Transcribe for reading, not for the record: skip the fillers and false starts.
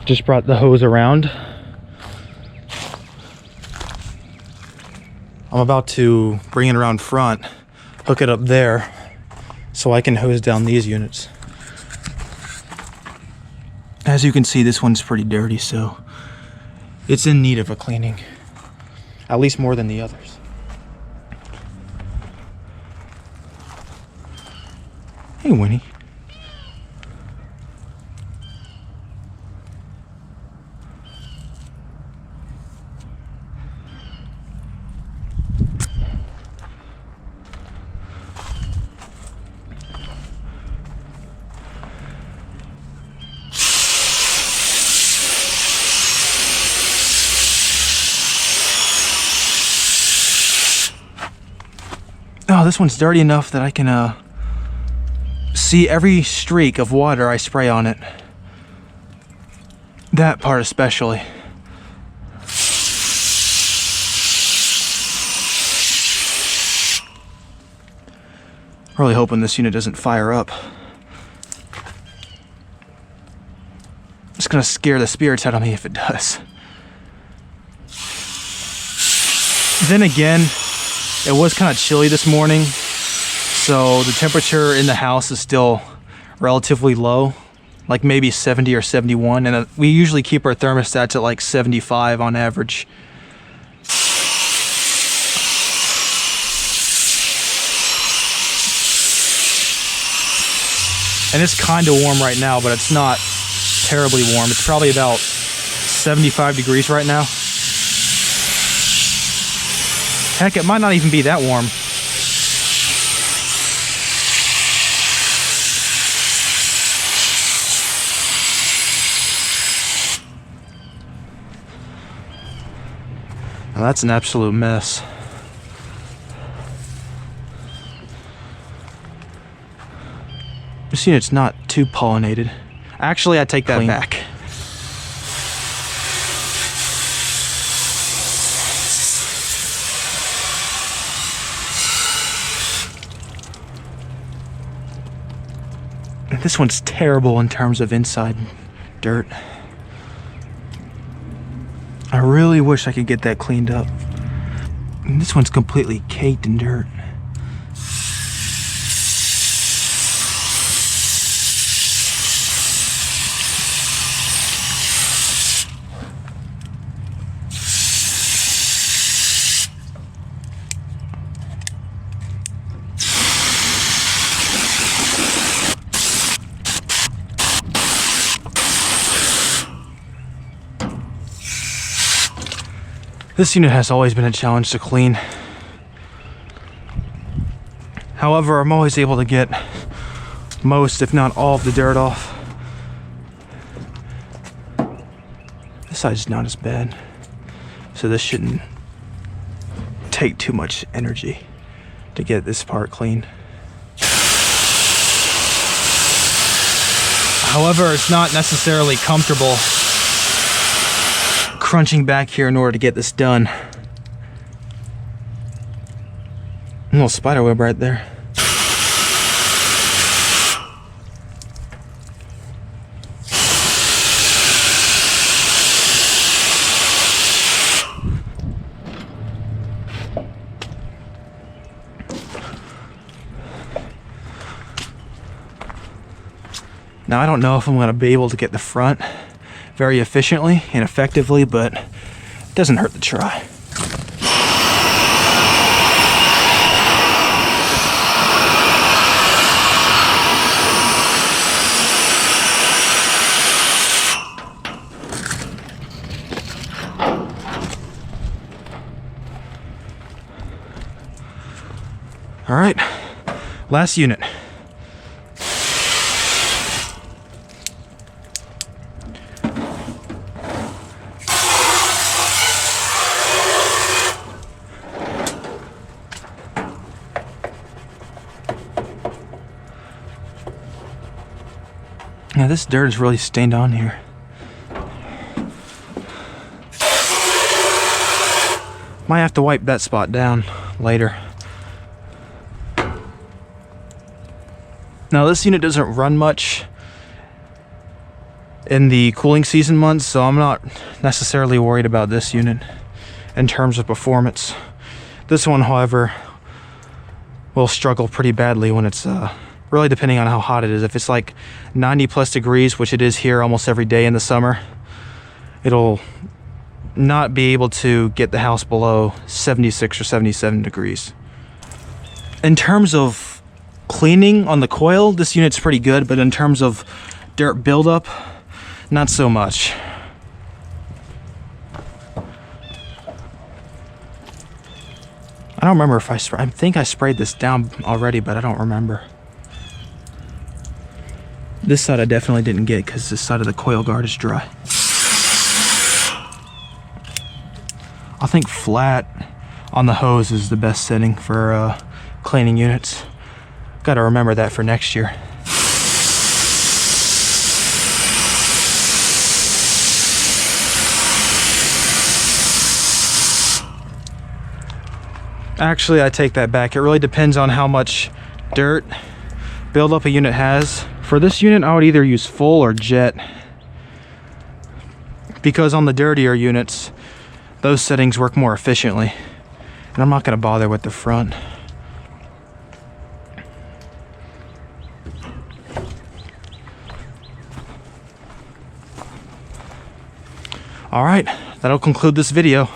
Just brought the hose around. I'm about to bring it around front, hook it up there, so I can hose down these units. As you can see, this one's pretty dirty, so it's in need of a cleaning. At least more than the others. Hey, Winnie. Oh, this one's dirty enough that I can see every streak of water I spray on it. That part especially. Really hoping this unit doesn't fire up. It's gonna scare the spirits out of me if it does. Then again, it was kind of chilly this morning, so the temperature in the house is still relatively low, like maybe 70 or 71, and we usually keep our thermostats at like 75 on average. And it's kind of warm right now, but it's not terribly warm. It's probably about 75 degrees right now. Heck, it might not even be that warm. Now that's an absolute mess. This unit's not too pollinated. Actually, I take that back. This one's terrible in terms of inside dirt. I really wish I could get that cleaned up. And this one's completely caked in dirt. This unit has always been a challenge to clean. However, I'm always able to get most, if not all, of the dirt off. This side's not as bad, so this shouldn't take too much energy to get this part clean. However, it's not necessarily comfortable crunching back here in order to get this done. A little spider web right there. Now I don't know if I'm going to be able to get the front very efficiently and effectively, but it doesn't hurt to try. All right, last unit. Now this dirt is really stained on here. Might have to wipe that spot down later. Now this unit doesn't run much. in the cooling season months, so I'm not necessarily worried about this unit in terms of performance. This one, however, will struggle pretty badly when it's really depending on how hot it is. If it's like 90 plus degrees, which it is here almost every day in the summer, it'll not be able to get the house below 76 or 77 degrees. In terms of cleaning on the coil, this unit's pretty good, but in terms of dirt buildup, not so much. I don't remember if I think I sprayed this down already, but I don't remember. This side I definitely didn't get because this side of the coil guard is dry. I think flat on the hose is the best setting for cleaning units. Got to remember that for next year. Actually, I take that back. It really depends on how much dirt buildup a unit has. For this unit, I would either use full or jet, because on the dirtier units, those settings work more efficiently. And I'm not going to bother with the front. All right, that'll conclude this video.